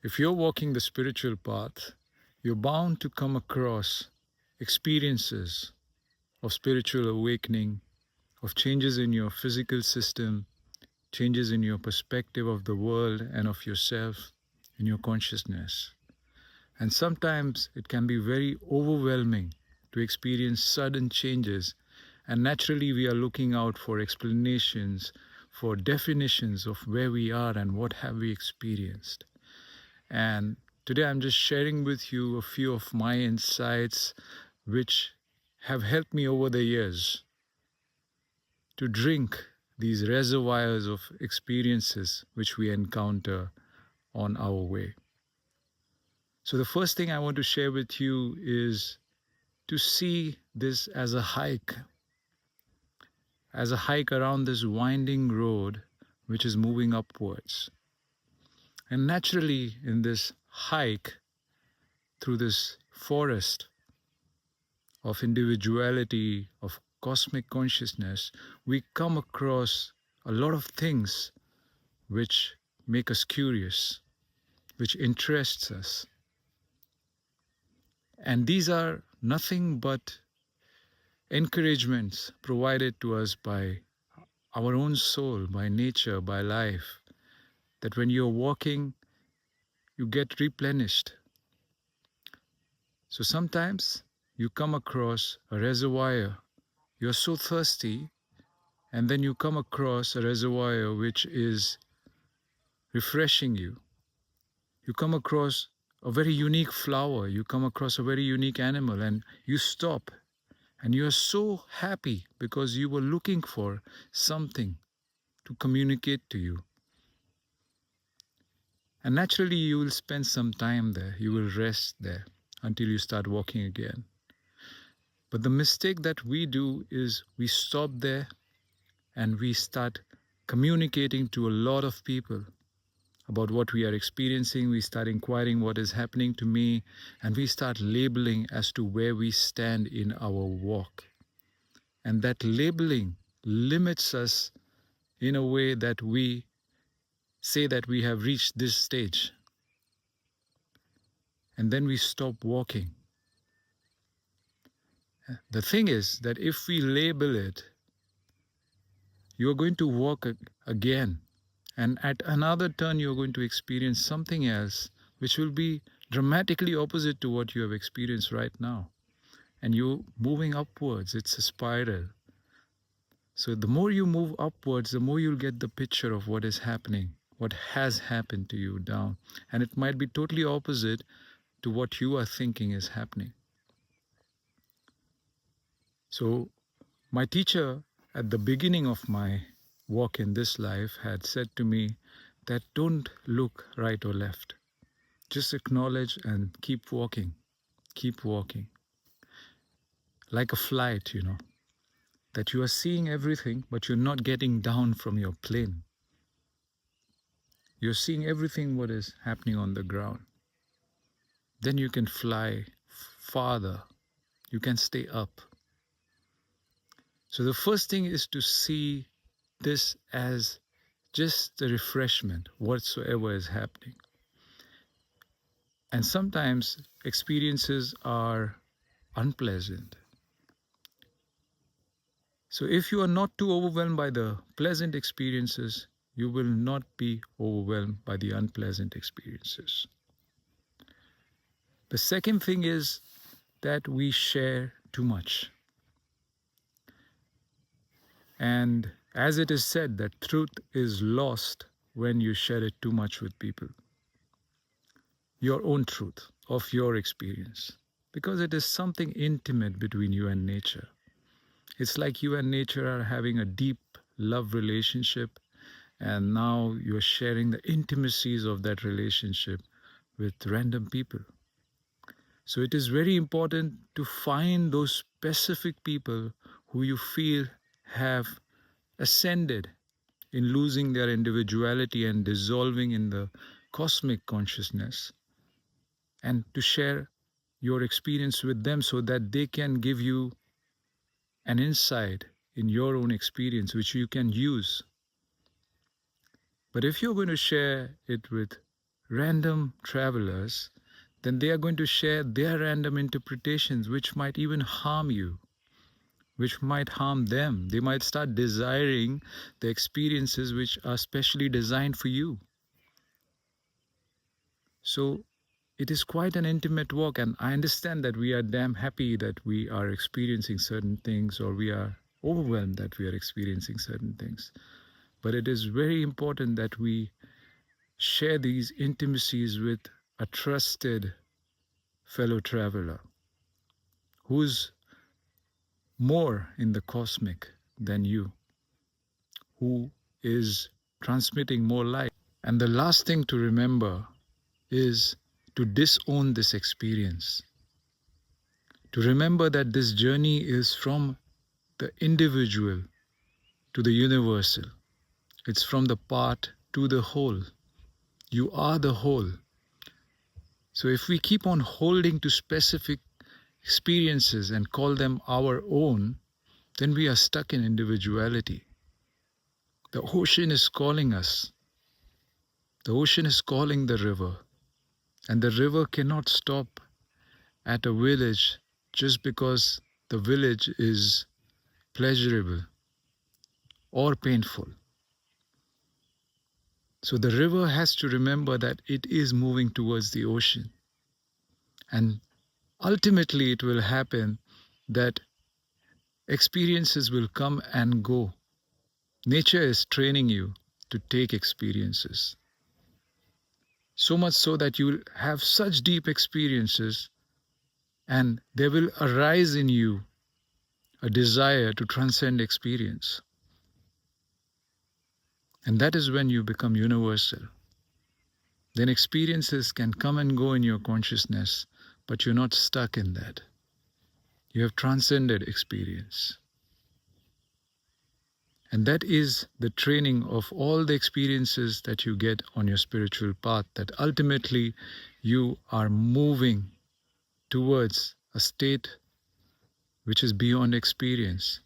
If you're walking the spiritual path, you're bound to come across experiences of spiritual awakening, of changes in your physical system, changes in your perspective of the world and of yourself, in your consciousness. And sometimes it can be very overwhelming to experience sudden changes, and naturally we are looking out for explanations, for definitions of where we are and what have we experienced. And today I'm just sharing with you a few of my insights which have helped me over the years to drink these reservoirs of experiences which we encounter on our way. So the first thing I want to share with you is to see this as a hike around this winding road which is moving upwards. And naturally, in this hike through this forest of individuality, of cosmic consciousness, we come across a lot of things which make us curious, which interests us. And these are nothing but encouragements provided to us by our own soul, by nature, by life, that when you're walking, you get replenished. So sometimes you come across a reservoir, you're so thirsty, and then you come across a reservoir which is refreshing you. You come across a very unique flower, you come across a very unique animal, and you stop and you are so happy because you were looking for something to communicate to you. And naturally, you will spend some time there, you will rest there until you start walking again. But the mistake that we do is we stop there and we start communicating to a lot of people about what we are experiencing. We start inquiring what is happening to me, and we start labeling as to where we stand in our walk. And that labeling limits us in a way that we say that we have reached this stage, and then we stop walking. The thing is that if we label it, you are going to walk again, and at another turn you are going to experience something else which will be dramatically opposite to what you have experienced right now. And you're moving upwards, it's a spiral. So the more you move upwards, the more you'll get the picture of what is happening, what has happened to you down. And it might be totally opposite to what you are thinking is happening. So my teacher at the beginning of my walk in this life had said to me that don't look right or left. Just acknowledge and keep walking. Keep walking. Like a flight, that you are seeing everything, but you're not getting down from your plane. You're seeing everything what is happening on the ground. Then you can fly farther. You can stay up. So the first thing is to see this as just a refreshment whatsoever is happening. And sometimes experiences are unpleasant. So if you are not too overwhelmed by the pleasant experiences, you will not be overwhelmed by the unpleasant experiences. The second thing is that we share too much. And as it is said that truth is lost when you share it too much with people. Your own truth of your experience. Because it is something intimate between you and nature. It's like you and nature are having a deep love relationship, and now you're sharing the intimacies of that relationship with random people. So it is very important to find those specific people who you feel have ascended in losing their individuality and dissolving in the cosmic consciousness, and to share your experience with them so that they can give you an insight in your own experience which you can use. But if you're going to share it with random travelers, then they are going to share their random interpretations, which might even harm you, which might harm them. They might start desiring the experiences which are specially designed for you. So it is quite an intimate walk, and I understand that we are damn happy that we are experiencing certain things, or we are overwhelmed that we are experiencing certain things. But it is very important that we share these intimacies with a trusted fellow traveler who's more in the cosmic than you, who is transmitting more light. And the last thing to remember is to disown this experience. To remember that this journey is from the individual to the universal. It's from the part to the whole. You are the whole. So if we keep on holding to specific experiences and call them our own, then we are stuck in individuality. The ocean is calling us. The ocean is calling the river. And the river cannot stop at a village just because the village is pleasurable or painful. So the river has to remember that it is moving towards the ocean. And ultimately it will happen that experiences will come and go. Nature is training you to take experiences. So much so that you will have such deep experiences, and there will arise in you a desire to transcend experience. And that is when you become universal. Then experiences can come and go in your consciousness, but you're not stuck in that. You have transcended experience. And that is the training of all the experiences that you get on your spiritual path, that ultimately you are moving towards a state which is beyond experience.